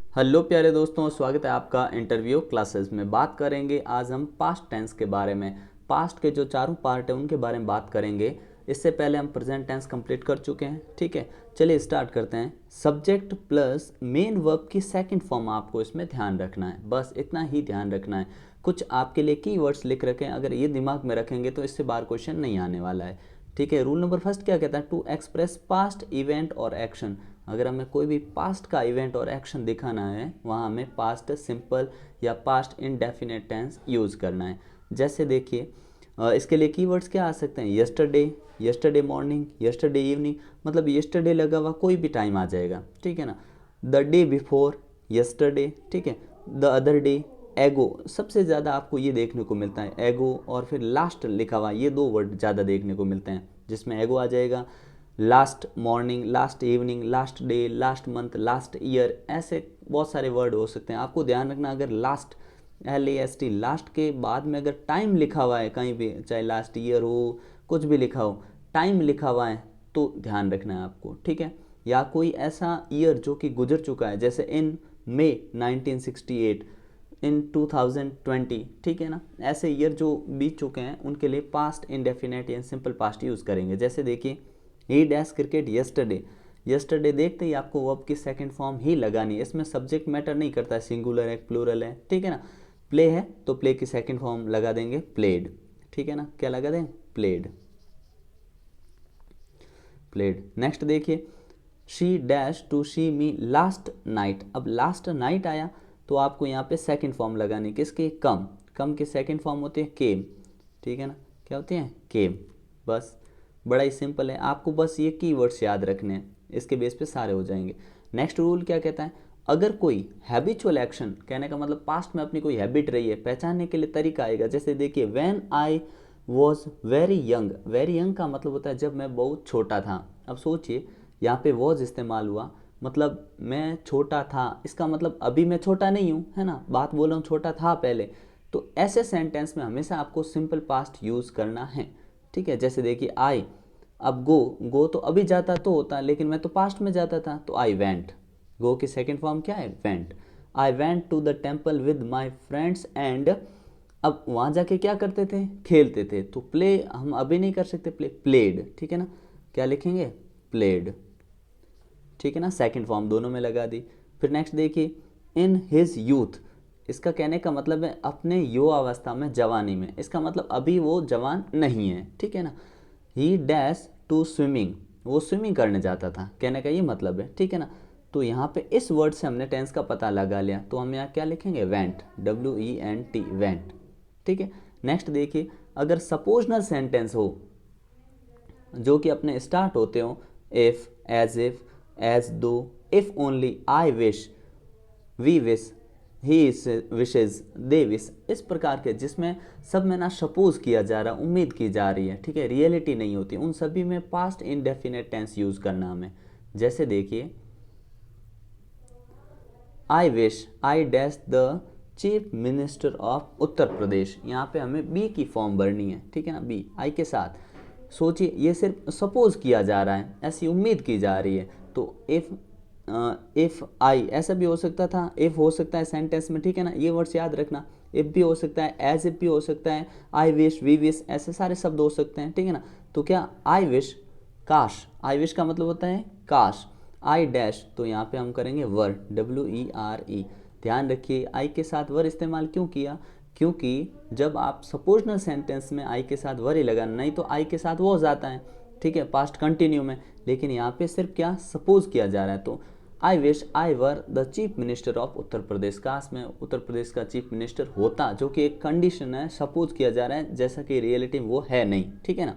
Hello प्यारे दोस्तों, स्वागत है आपका इंटरव्यू क्लासेस में। बात करेंगे आज हम पास्ट टेंस के बारे में। पास्ट के जो चारों पार्ट है उनके बारे में बात करेंगे। इससे पहले हम प्रेजेंट टेंस कंप्लीट कर चुके हैं। ठीक है, चलिए स्टार्ट करते हैं। सब्जेक्ट प्लस मेन वर्ब की सेकंड फॉर्म आपको इसमें ध्यान रखना है, बस इतना ही ध्यान रखना है। कुछ आपके लिए कीवर्ड्स लिख रखें, अगर ये दिमाग में रखेंगे तो इससे बार क्वेश्चन नहीं आने वाला है। ठीक है, रूल नंबर फर्स्ट क्या कहता है? टू एक्सप्रेस पास्ट इवेंट और एक्शन। अगर हमें कोई भी पास्ट का इवेंट और एक्शन दिखाना है, वहाँ हमें पास्ट सिंपल या पास्ट इंडेफिनिट टेंस यूज़ करना है। जैसे देखिए, इसके लिए कीवर्ड्स क्या आ सकते हैं? Yesterday, yesterday morning, yesterday evening, मतलब यस्टरडे लगा हुआ कोई भी टाइम आ जाएगा। ठीक है ना। द डे बिफोर यस्टरडे, ठीक है। द अदर डे, एगो, सबसे ज़्यादा आपको ये देखने को मिलता है, एगो और फिर लास्ट लिखा हुआ, ये दो वर्ड ज़्यादा देखने को मिलते हैं जिसमें एगो आ जाएगा। Last morning, last evening, last day, last month, last year, ऐसे बहुत सारे वर्ड हो सकते हैं। आपको ध्यान रखना, अगर लास्ट LAST लास्ट के बाद में अगर टाइम लिखा हुआ है कहीं भी, चाहे लास्ट ईयर हो, कुछ भी लिखा हो, टाइम लिखा हुआ है तो ध्यान रखना है आपको। ठीक है, या कोई ऐसा ईयर जो कि गुजर चुका है, जैसे इन मई 1968, इन 2020, ठीक है ना। ऐसे ईयर जो बीत चुके हैं उनके लिए पास्ट इंडेफिनेट या सिंपल पास्ट यूज़ करेंगे। जैसे देखिए, ही डैश क्रिकेट यस्टरडे, यस्टरडे देखते ही आपको वर्ब की सेकंड फॉर्म ही लगानी है। इसमें सब्जेक्ट मैटर नहीं करता है, सिंगुलर है प्लूरल है, ठीक है ना। प्ले है तो प्ले की सेकंड फॉर्म लगा देंगे प्लेड, ठीक है ना। क्या लगा दें? Played, played. नेक्स्ट देखिए, she dash to see me last night. अब लास्ट नाइट आया तो आपको यहाँ पे सेकंड फॉर्म लगानी, किसकी? कम, कम की सेकंड फॉर्म होती है केम, ठीक है ना। क्या होती है? केम। बस बड़ा ही सिंपल है, आपको बस ये कीवर्ड्स याद रखने हैं, इसके बेस पे सारे हो जाएंगे। नेक्स्ट रूल क्या कहता है? अगर कोई हैबिचुअल एक्शन, कहने का मतलब पास्ट में अपनी कोई हैबिट रही है, पहचानने के लिए तरीका आएगा। जैसे देखिए, when I was very young, very young का मतलब होता है जब मैं बहुत छोटा था। अब सोचिए, यहाँ पे वॉज इस्तेमाल हुआ, मतलब मैं छोटा था, इसका मतलब अभी मैं छोटा नहीं हूँ, है ना, बात बोल रहा हूँ छोटा था पहले। तो ऐसे सेंटेंस में हमेशा आपको सिंपल पास्ट यूज़ करना है। ठीक है, जैसे देखिए आई, अब गो, गो तो अभी जाता तो होता, लेकिन मैं तो पास्ट में जाता था, तो आई वेंट। गो की सेकेंड फॉर्म क्या है? Went. I went to the temple with my friends and, अब वहाँ जाके क्या करते थे? खेलते थे। तो प्ले हम अभी नहीं कर सकते, प्ले, प्लेड, ठीक है ना। क्या लिखेंगे? प्लेड, ठीक है ना। सेकंड फॉर्म दोनों में लगा दी। फिर नेक्स्ट देखिए, इन हिज यूथ, इसका कहने का मतलब है अपने युवावस्था में, जवानी में, इसका मतलब अभी वो जवान नहीं है, ठीक है ना। ही डैश टू स्विमिंग, वो स्विमिंग करने जाता था, कहने का ये मतलब है, ठीक है ना। तो यहाँ पे इस वर्ड से हमने टेंस का पता लगा लिया, तो हम यहाँ क्या लिखेंगे? वेंट, WENT, वेंट, ठीक है। नेक्स्ट देखिए, अगर सपोजनल सेंटेंस हो जो कि अपने स्टार्ट होते हो if, as if, as though, if only, I wish, we wish, he wishes, they wish, इस प्रकार के जिसमें सब में ना सपोज किया जा रहा है, उम्मीद की जा रही है, ठीक है, रियलिटी नहीं होती, उन सभी में पास्ट इंडेफिनिट टेंस यूज करना हमें। जैसे देखिए, I wish I dash the chief minister of Uttar Pradesh, यहाँ पे हमें बी की फॉर्म भरनी है, ठीक है ना, बी आई के साथ। सोचिए, ये सिर्फ सपोज किया जा रहा है, ऐसी उम्मीद की जा रही है। तो इफ आई ऐसा भी हो सकता था, इफ हो सकता है सेंटेंस में, ठीक है ना, ये वर्ड्स याद रखना। इफ भी हो सकता है, एज इफ भी हो सकता है, आई विश, वी विश, ऐसे सारे शब्द हो सकते हैं, ठीक है ना। तो क्या? आई विश, काश, आई विश का मतलब होता है काश। आई डैश, तो यहाँ पे हम करेंगे वर, WERE। ध्यान रखिए, आई के साथ वर इस्तेमाल क्यों किया? क्योंकि जब आप सपोजनल सेंटेंस में आई के साथ वर ही लगाना, नहीं तो आई के साथ वो जाता है, ठीक है, पास्ट कंटिन्यू में। लेकिन यहाँ पे सिर्फ क्या सपोज किया जा रहा है। तो I wish I were the chief minister of Uttar Pradesh, काश मैं उत्तर प्रदेश का चीफ मिनिस्टर होता, जो कि एक कंडीशन है, सपोज किया जा रहा है, जैसा कि रियलिटी वो है नहीं, ठीक है ना।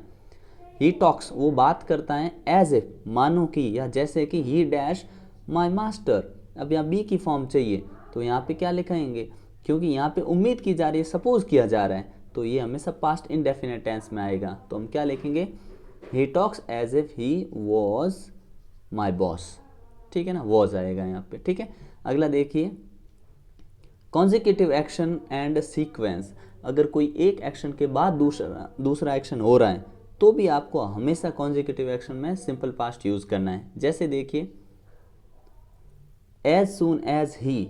ही टॉक्स, वो बात करता है, एज इफ, मानो कि, या जैसे कि, ही डैश माई मास्टर। अब यहाँ बी की फॉर्म चाहिए, तो यहाँ पे क्या लिखेंगे? क्योंकि यहाँ पे उम्मीद की जा रही है, सपोज किया जा रहा है, तो ये हमेशा पास्ट इंडेफिनिट टेंस में आएगा। तो हम क्या लिखेंगे? He talks as if he was my boss, ठीक है ना, वॉज आएगा यहाँ पे, ठीक है। अगला देखिए, कॉन्जिक्यूटिव एक्शन एंड सीक्वेंस, अगर कोई एक एक्शन के बाद दूसरा एक्शन हो रहा है तो भी आपको हमेशा कॉन्जिक्यूटिव एक्शन में सिंपल पास्ट यूज करना है। जैसे देखिए, as soon as he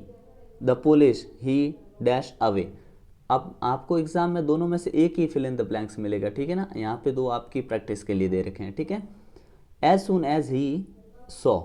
the police he dash away. अब आपको एग्जाम में दोनों में से एक ही फिल इन द ब्लैंक्स मिलेगा, ठीक है ना। यहाँ पे दो आपकी प्रैक्टिस के लिए दे रखे हैं, ठीक है। As soon as he saw,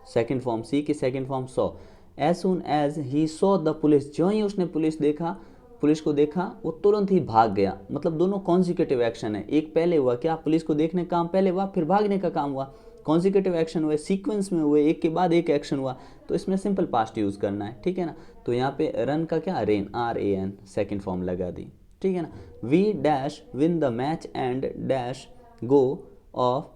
second form, see की second form saw. As soon as he saw the police, जो ही उसने पुलिस को देखा वो तुरंत ही भाग गया। मतलब दोनों कॉन्जिक्यूटिव एक्शन है, एक पहले हुआ क्या, पुलिस को देखने का काम पहले हुआ, फिर भागने का काम हुआ। कॉन्जिक्यूटिव एक्शन हुए, सीक्वेंस में हुए, एक के बाद एक एक्शन हुआ, तो इसमें सिंपल पास्ट यूज करना है, ठीक है ना। तो यहाँ पे रन का क्या, रेन, RAN सेकेंड फॉर्म लगा दी, ठीक है ना। We dash win the match and dash go off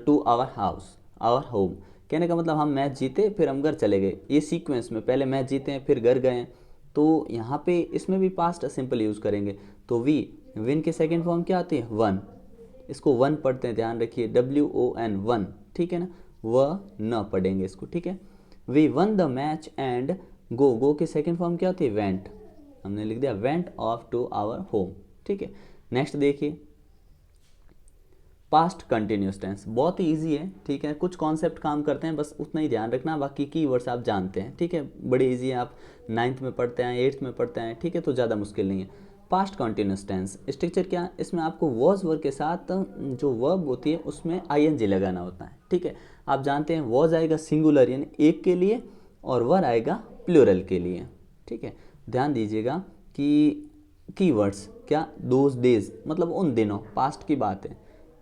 to our house, our home. कहने का मतलब हम मैच जीते फिर हम घर चले गए, ये सीक्वेंस में पहले मैच जीते हैं फिर घर गए। तो यहाँ पे इसमें भी पास्ट सिंपल यूज़ करेंगे। तो वी, विन की सेकेंड फॉर्म क्या आती है, वन, इसको वन पढ़ते हैं, ध्यान रखिए, WON, वन, ठीक है ना, वह न पढ़ेंगे इसको, ठीक है। We won the match and go की सेकेंड फॉर्म क्या होती है, वेंट, हमने लिख दिया went off to our home, ठीक है। नेक्स्ट देखिए, पास्ट कंटिन्यूस टेंस, बहुत ही ईजी है, ठीक है। कुछ कॉन्सेप्ट काम करते हैं, बस उतना ही ध्यान रखना, बाकी की वर्ड्स आप जानते हैं, ठीक है। बड़े ईजी है, आप 9th में पढ़ते हैं, 8th में पढ़ते हैं, ठीक है, तो ज़्यादा मुश्किल नहीं है। पास्ट कंटिन्यूस टेंस स्ट्रक्चर क्या, इसमें आपको वॉज वर्ब के साथ जो वर्ब होती है उसमें ING लगाना होता है, ठीक है। आप जानते हैं वॉज आएगा सिंगुलर यानी एक के लिए, और वर आएगा प्लूरल के लिए, ठीक है। ध्यान दीजिएगा कि कीवर्ड्स क्या, दोज डेज मतलब उन दिनों, पास्ट की बात है।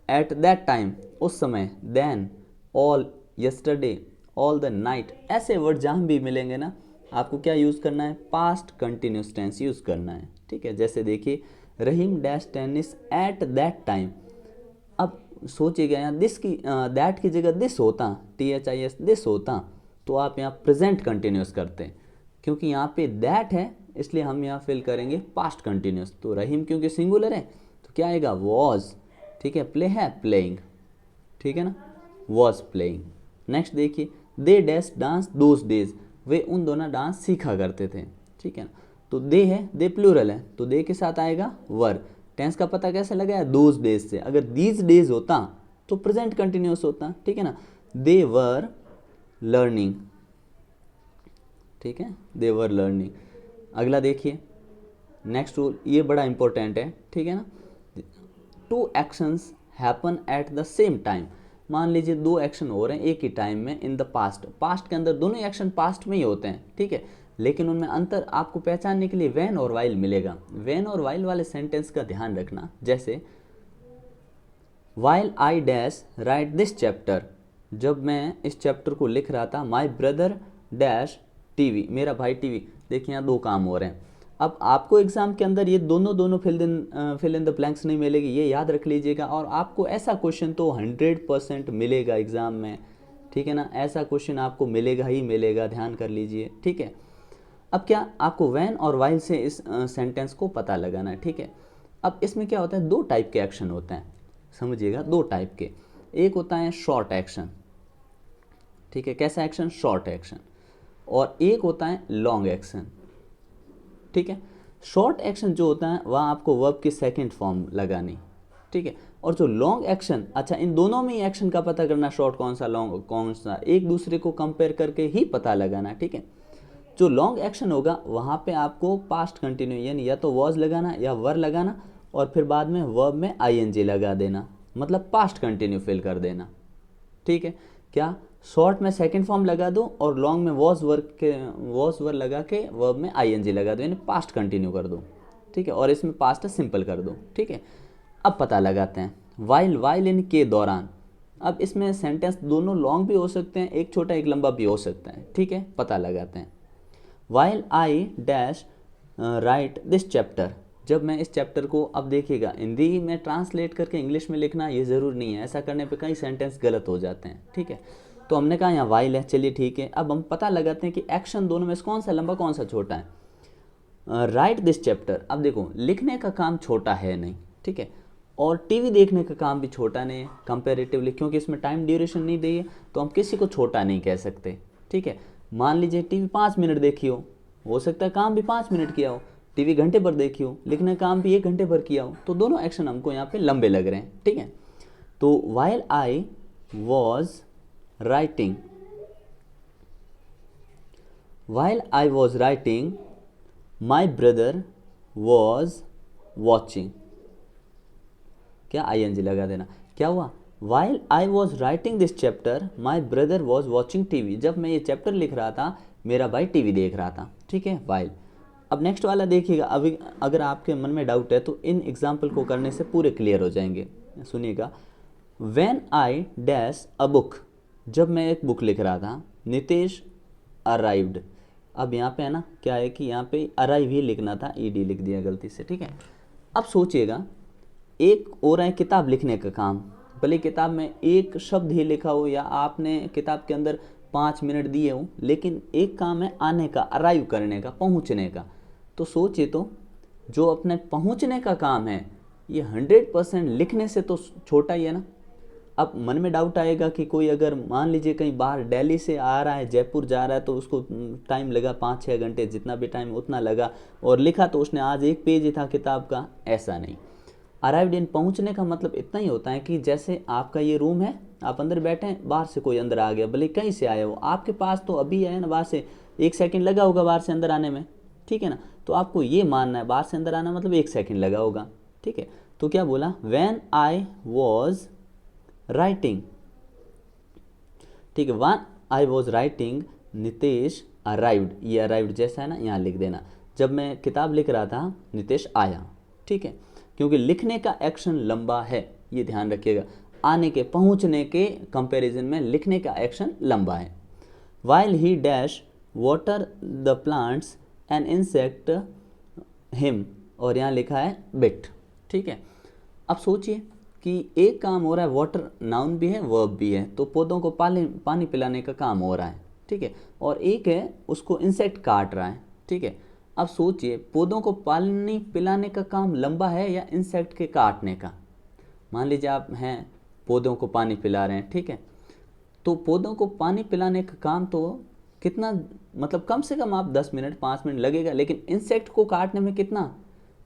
एट दैट टाइम उस समय, then, all, yesterday, all the night, ऐसे वर्ड जहाँ भी मिलेंगे ना आपको क्या यूज़ करना है, पास्ट कंटिन्यूस टेंस यूज़ करना है, ठीक है। जैसे देखिए, Rahim dash tennis at that time. अब सोचिएगा यहाँ दिस की दैट की जगह दिस होता, THIS दिस होता, तो आप यहाँ प्रेजेंट कंटिन्यूस करते हैं, क्योंकि यहाँ पे दैट है इसलिए हम यहाँ फिल करेंगे पास्ट कंटिन्यूस। तो रहीम क्योंकि सिंगुलर है तो क्या आएगा, वॉज, ठीक है। प्ले है, प्लेइंग, ठीक है ना, वॉज प्लेइंग। नेक्स्ट देखिए, they dash dance those days, वे उन दोनों डांस सीखा करते थे, ठीक है ना। तो दे है, दे प्लूरल है, तो दे के साथ आएगा वर। टेंस का पता कैसे लगाया, दोज डेज से। अगर दीज डेज होता तो प्रेजेंट कंटिन्यूस होता, ठीक है ना। दे वर लर्निंग, ठीक है, दे वर लर्निंग। अगला देखिए, नेक्स्ट रूल, ये बड़ा इंपॉर्टेंट है, ठीक है ना। Two actions happen at the same time, मान लीजिए दो एक्शन हो रहे हैं एक ही टाइम में इन द पास्ट, पास्ट के अंदर दोनों एक्शन पास्ट में ही होते हैं, ठीक है, लेकिन उनमें अंतर आपको पहचानने के लिए व्हेन और वाइल मिलेगा। व्हेन और वाइल वाले सेंटेंस का ध्यान रखना, जैसे while I dash right this chapter, जब मैं इस चैप्टर को लिख रहा था, माई ब्रदर डैश टीवी, मेरा भाई टीवी। देखिए यहाँ दो काम हो रहे हैं। अब आपको एग्जाम के अंदर ये दोनों फिल इन द ब्लैंक्स नहीं मिलेगी, ये याद रख लीजिएगा। और आपको ऐसा क्वेश्चन तो 100% मिलेगा एग्जाम में, ठीक है ना, ऐसा क्वेश्चन आपको मिलेगा ही मिलेगा, ध्यान कर लीजिए, ठीक है। अब क्या आपको व्हेन और वाइल से इस सेंटेंस को पता लगाना है, ठीक है। अब इसमें क्या होता है, दो टाइप के एक्शन होते हैं, समझिएगा, दो टाइप के। एक होता है शॉर्ट एक्शन, ठीक है, कैसा एक्शन, शॉर्ट एक्शन, और एक होता है लॉन्ग एक्शन, ठीक है। शॉर्ट एक्शन जो होता है वह आपको वर्ब की सेकंड फॉर्म लगानी, ठीक है। और जो लॉन्ग एक्शन, अच्छा इन दोनों में ही एक्शन का पता करना, शॉर्ट कौन सा लॉन्ग कौन सा, एक दूसरे को कंपेयर करके ही पता लगाना, ठीक है। जो लॉन्ग एक्शन होगा वहाँ पे आपको पास्ट कंटिन्यू यानी या तो वॉज लगाना या वर लगाना, और फिर बाद में वर्ब में ING लगा देना, मतलब पास्ट कंटिन्यू फिल कर देना, ठीक है। क्या शॉर्ट में सेकंड फॉर्म लगा दो और लॉन्ग में वॉज वर लगा के वर्ब में ING लगा दो, यानी पास्ट कंटिन्यू कर दो, ठीक है। और इसमें पास्ट सिंपल कर दो, ठीक है। अब पता लगाते हैं, वाइल इन के दौरान। अब इसमें सेंटेंस दोनों लॉन्ग भी हो सकते हैं, एक छोटा एक लंबा भी हो सकता है, ठीक है। पता लगाते हैं, while I dash right this chapter, जब मैं इस चैप्टर को, अब देखिएगा हिंदी में ट्रांसलेट करके इंग्लिश में लिखना ये ज़रूर नहीं है, ऐसा करने पे कई सेंटेंस गलत हो जाते हैं, ठीक है। तो हमने कहा यहाँ वाइल है, चलिए ठीक है। अब हम पता लगाते हैं कि एक्शन दोनों में से कौन सा लंबा कौन सा छोटा है। राइट दिस चैप्टर, अब देखो लिखने का काम छोटा है नहीं, ठीक है, और टीवी देखने का काम भी छोटा नहीं है कंपेरेटिवली, क्योंकि इसमें टाइम ड्यूरेशन नहीं दी है तो हम किसी को छोटा नहीं कह सकते, ठीक है। मान लीजिए टीवी 5 मिनट देखी हो सकता है काम भी 5 मिनट किया हो, टीवी घंटे भर देखी हो, लिखने का काम भी 1 घंटे भर किया हो, तो दोनों एक्शन हमको यहाँ पे लंबे लग रहे हैं, ठीक है। तो while I was writing, while I was writing my brother was watching, क्या ING लगा देना। क्या हुआ, while I was writing this chapter my brother was watching TV, जब मैं ये चैप्टर लिख रहा था मेरा भाई TV देख रहा था, ठीक है, वाइल। अब नेक्स्ट वाला देखिएगा, अभी अगर आपके मन में डाउट है तो इन एग्जाम्पल को करने से पूरे क्लियर हो जाएंगे, सुनिएगा। When I dash a book, जब मैं एक बुक लिख रहा था, नितेश अराइव्ड। अब यहाँ पे है ना, क्या है कि यहाँ पे अराइव ही लिखना था, ED लिख दिया गलती से, ठीक है। अब सोचिएगा, एक हो रहा है किताब लिखने का काम, भले किताब में एक शब्द ही लिखा हो या आपने किताब के अंदर 5 मिनट दिए हो, लेकिन एक काम है आने का, अराइव करने का, पहुंचने का। तो सोचिए, तो जो अपने पहुंचने का काम है ये 100% लिखने से तो छोटा ही है ना। अब मन में डाउट आएगा कि कोई अगर मान लीजिए कहीं बाहर दिल्ली से आ रहा है, जयपुर जा रहा है, तो उसको टाइम लगा 5-6 घंटे, जितना भी टाइम उतना लगा, और लिखा तो उसने आज 1 पेज ही था किताब का, ऐसा नहीं। अराइव्ड इन पहुंचने का मतलब इतना ही होता है कि जैसे आपका ये रूम है, आप अंदर बैठे हैं, बाहर से कोई अंदर आ गया, भले कहीं से आया हो, आपके पास तो अभी आया ना, बाहर से 1 सेकंड लगा होगा बाहर से अंदर आने में, ठीक है ना। तो आपको ये मानना है बाहर से अंदर आना मतलब 1 सेकंड लगा होगा, ठीक है। तो क्या बोला, व्हेन आई वॉज राइटिंग, ठीक है, when I was writing Nitesh arrived, ये अराइव्ड जैसा है ना, यहाँ लिख देना। जब मैं किताब लिख रहा था नितेश आया, ठीक है, क्योंकि लिखने का एक्शन लंबा है, ये ध्यान रखिएगा। आने के, पहुंचने के कंपैरिजन में लिखने का एक्शन लंबा है। While he dash water the plants and insect him, और यहाँ लिखा है बिट, ठीक है। अब सोचिए कि एक काम हो रहा है, वाटर नाउन भी है, वर्ब भी है, तो पौधों को पानी पिलाने का काम हो रहा है, ठीक है, और एक है उसको इंसेक्ट काट रहा है, ठीक है। अब सोचिए, पौधों को पानी पिलाने का काम लंबा है या इंसेक्ट के काटने का। मान लीजिए आप हैं, पौधों को पानी पिला रहे हैं, ठीक है, तो पौधों को पानी पिलाने का काम तो कितना, मतलब कम से कम आप 10 मिनट 5 मिनट लगेगा, लेकिन इंसेक्ट को काटने में कितना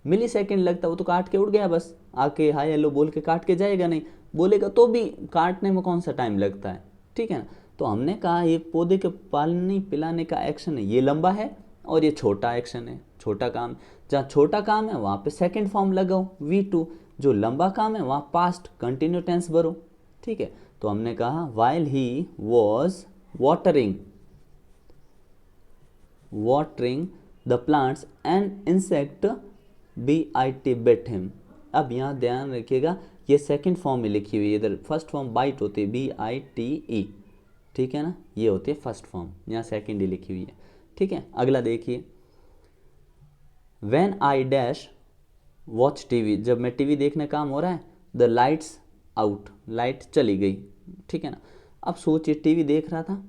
मिली सेकेंड लगता है। वो तो काट के उड़ गया, बस आके हाय हेलो बोल के काट के जाएगा, नहीं बोलेगा तो भी काटने में कौन सा टाइम लगता है, ठीक है ना। तो हमने कहा ये पौधे के पानी पिलाने का एक्शन है, ये लंबा है, और ये छोटा एक्शन है, छोटा काम। जहाँ छोटा काम है वहाँ पे सेकंड फॉर्म लगाओ V2, जो लंबा काम है वहाँ पास्ट कंटिन्यू टेंस भरो, ठीक है। तो हमने कहा while he was watering the plants and insect BIT bit him. अब यहाँ ध्यान रखिएगा, ये सेकंड फॉर्म में लिखी हुई है, इधर फर्स्ट फॉर्म बाइट होती है BITE, ठीक है ना, ये होती है फर्स्ट फॉर्म, यहाँ सेकंड ही लिखी हुई है, ठीक है। अगला देखिए, when I dash watch TV, जब मैं TV देखने काम हो रहा है, द लाइट्स आउट, लाइट चली गई, ठीक है ना। अब सोचिए, TV देख रहा था,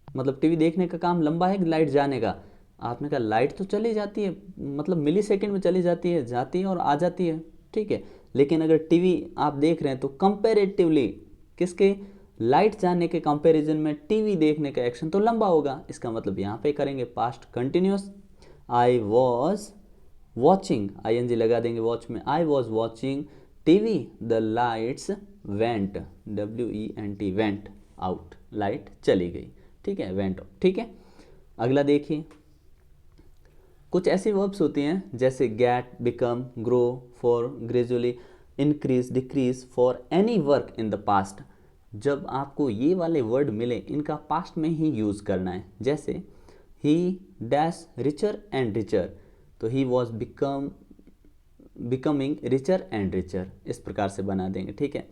मतलब TV देखने का काम लंबा है कि लाइट जाने का। आपने कहा लाइट तो चली जाती है, मतलब मिली सेकेंड में चली जाती है, जाती है और आ जाती है, ठीक है। लेकिन अगर TV आप देख रहे हैं तो कंपेरेटिवली किसके, लाइट जाने के कंपैरिजन में TV देखने का एक्शन तो लंबा होगा। इसका मतलब यहाँ पे करेंगे past continuous, I was watching, ING लगा देंगे वॉच में, I was watching TV, the lights went, WENT went out, light चली गई, ठीक है, वेंट, ठीक है। अगला देखिए, कुछ ऐसी वर्ब्स होती हैं जैसे get, become, grow, fall, gradually, increase, decrease, for any work in the past. जब आपको ये वाले वर्ड मिले, इनका पास्ट में ही यूज़ करना है। जैसे ही डैश रिचर एंड रिचर, तो he was becoming richer and richer, इस प्रकार से बना देंगे, ठीक है।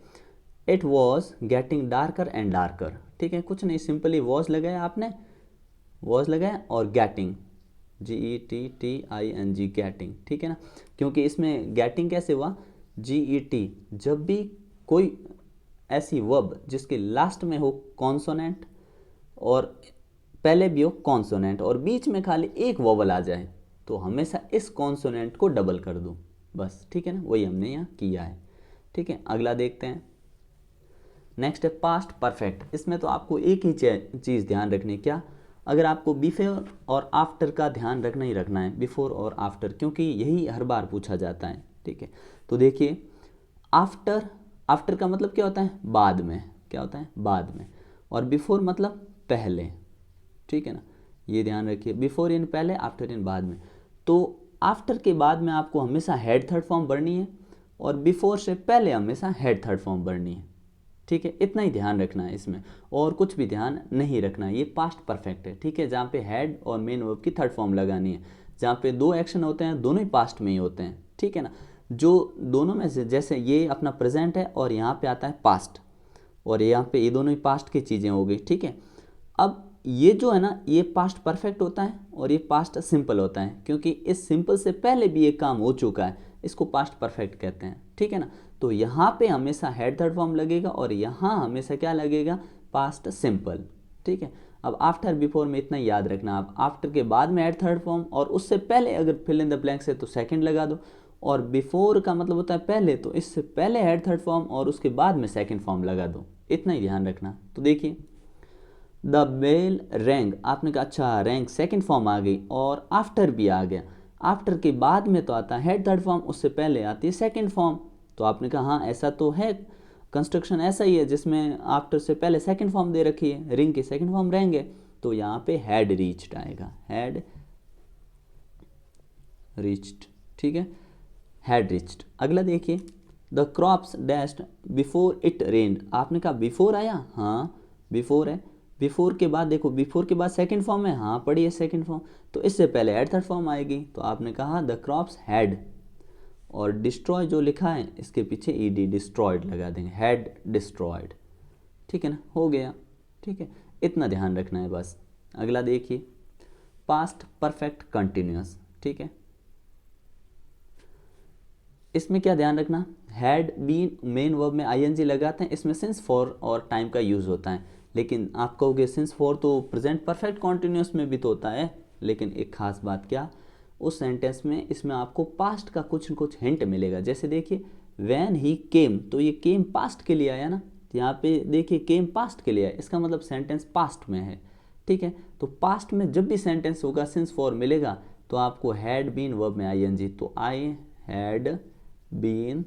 It was getting darker and darker, ठीक है, कुछ नहीं, सिंपली वॉज लगाया आपने, वॉज लगाया और गेटिंग, GETTING गेटिंग, ठीक है ना। क्योंकि इसमें गेटिंग कैसे हुआ, GET, जब भी कोई ऐसी वर्ब जिसके लास्ट में हो कॉन्सोनेंट और पहले भी हो कॉन्सोनेंट और बीच में खाली एक वोवल आ जाए, तो हमेशा इस कॉन्सोनेंट को डबल कर दूं, बस, ठीक है ना, वही हमने यहाँ किया है, ठीक है। अगला देखते हैं, नेक्स्ट है पास्ट परफेक्ट। इसमें तो आपको एक ही चीज़ ध्यान रखनी है, क्या, अगर आपको बिफोर और आफ्टर का ध्यान रखना ही रखना है, बिफोर और आफ्टर, क्योंकि यही हर बार पूछा जाता है, ठीक है। तो देखिए, आफ्टर, आफ्टर का मतलब क्या होता है, बाद में, क्या होता है, बाद में, और बिफोर मतलब पहले, ठीक है ना। ये ध्यान रखिए, बिफोर इन पहले, आफ्टर इन बाद में। तो आफ्टर के बाद में आपको हमेशा हेड थर्ड फॉर्म भरनी है और बिफोर से पहले हमेशा हेड थर्ड फॉर्म भरनी है। ठीक है, इतना ही ध्यान रखना है इसमें, और कुछ भी ध्यान नहीं रखना है। ये पास्ट परफेक्ट है, ठीक है, जहाँ पे हेड और मेन वर्ब की थर्ड फॉर्म लगानी है, जहाँ पे दो एक्शन होते हैं दोनों ही पास्ट में ही होते हैं, ठीक है ना। जो दोनों में से, जैसे ये अपना प्रेजेंट है और यहाँ पे आता है पास्ट, और यहाँ पे ये दोनों ही पास्ट की चीज़ें हो गई, ठीक है। अब ये जो है ना, ये पास्ट परफेक्ट होता है और ये पास्ट सिंपल होता है, क्योंकि इस सिंपल से पहले भी ये काम हो चुका है, इसको पास्ट परफेक्ट कहते हैं, ठीक है ना। तो यहाँ पे हमेशा हेड थर्ड फॉर्म लगेगा और यहाँ हमेशा क्या लगेगा, पास्ट सिंपल, ठीक है। अब आफ्टर बिफोर में इतना याद रखना, आप आफ्टर के बाद में हेड थर्ड फॉर्म, और उससे पहले अगर फिल इन द ब्लैंक्स है तो सेकंड लगा दो, और बिफोर का मतलब होता है पहले, तो इससे पहले हेड थर्ड फॉर्म और उसके बाद में सेकंड फॉर्म लगा दो, इतना ही ध्यान रखना। तो देखिए, द बेल रैंग, आपने कहा अच्छा रैंग सेकंड फॉर्म आ गई और आफ्टर भी आ गया। आफ्टर के बाद में तो आता है हेड थर्ड फॉर्म, उससे पहले आती है सेकंड फॉर्म। तो आपने कहा हाँ ऐसा तो है, कंस्ट्रक्शन ऐसा ही है जिसमें आफ्टर से पहले सेकंड फॉर्म दे रखी है, रिंग की सेकंड फॉर्म रैंग है, तो यहाँ पे हैड रीच्ड आएगा, हैड रीच्ड, ठीक है, हैड रीच्ड। अगला देखिए, the crops dashed before it रेन्ड, आपने कहा बिफोर आया, हाँ बिफोर है, बिफोर के बाद देखो, बिफोर के बाद सेकंड फॉर्म है, हाँ पढ़ी है सेकंड फॉर्म, तो इससे पहले हैड थर्ड फॉर्म आएगी, तो आपने कहा द क्रॉप्स हैड, और डिस्ट्रॉय जो लिखा है इसके पीछे ईडी डिस्ट्रॉयड लगा देंगे, हैड डिस्ट्रॉयड, ठीक है ना, हो गया, ठीक है, इतना ध्यान रखना है बस। अगला देखिए, पास्ट परफेक्ट कंटिन्यूअस, ठीक है, इसमें क्या ध्यान रखना, हैड बीन मेन वर्ब में आईएनजी लगाते हैं, इसमें सिंस फॉर और टाइम का यूज़ होता है, लेकिन आप कहोगे सिंस फॉर तो प्रेजेंट परफेक्ट कॉन्टिन्यूस में भी तो होता है, लेकिन एक खास बात क्या, उस सेंटेंस में इसमें आपको पास्ट का कुछ न कुछ हिंट मिलेगा। जैसे देखिए, वैन ही केम, तो ये केम पास्ट के लिए आया ना, यहाँ पे देखिए केम पास्ट के लिए आया, इसका मतलब सेंटेंस पास्ट में है, ठीक है। तो पास्ट में जब भी सेंटेंस होगा सिंस फॉर मिलेगा, तो आपको हैड बीन वर्ब में आईएनजी, तो आई हैड बीन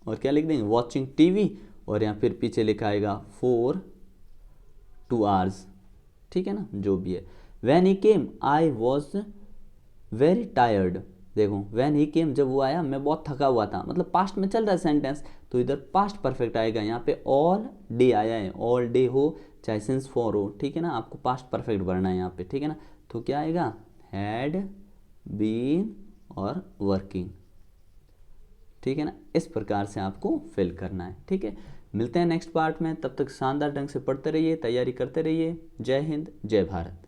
और क्या लिख देंगे, वॉचिंग टीवी, और यहाँ फिर पीछे लिखा आएगा फॉर 2 hours, ठीक है ना, जो भी है। When he came I was very tired, देखो वैन ही केम जब वो आया मैं बहुत थका हुआ था, मतलब पास्ट में चल रहा है सेंटेंस, तो इधर पास्ट परफेक्ट आएगा, यहाँ पे ऑल डे आया है, ऑल डे हो चाहे सिंस फॉर हो, ठीक है ना, आपको पास्ट परफेक्ट भरना है यहाँ पे, ठीक है ना। तो क्या आएगा, हैड बीन और वर्किंग, ठीक है ना, इस प्रकार से आपको फिल करना है, ठीक है। मिलते हैं नेक्स्ट पार्ट में, तब तक शानदार ढंग से पढ़ते रहिए, तैयारी करते रहिए। जय हिंद, जय भारत।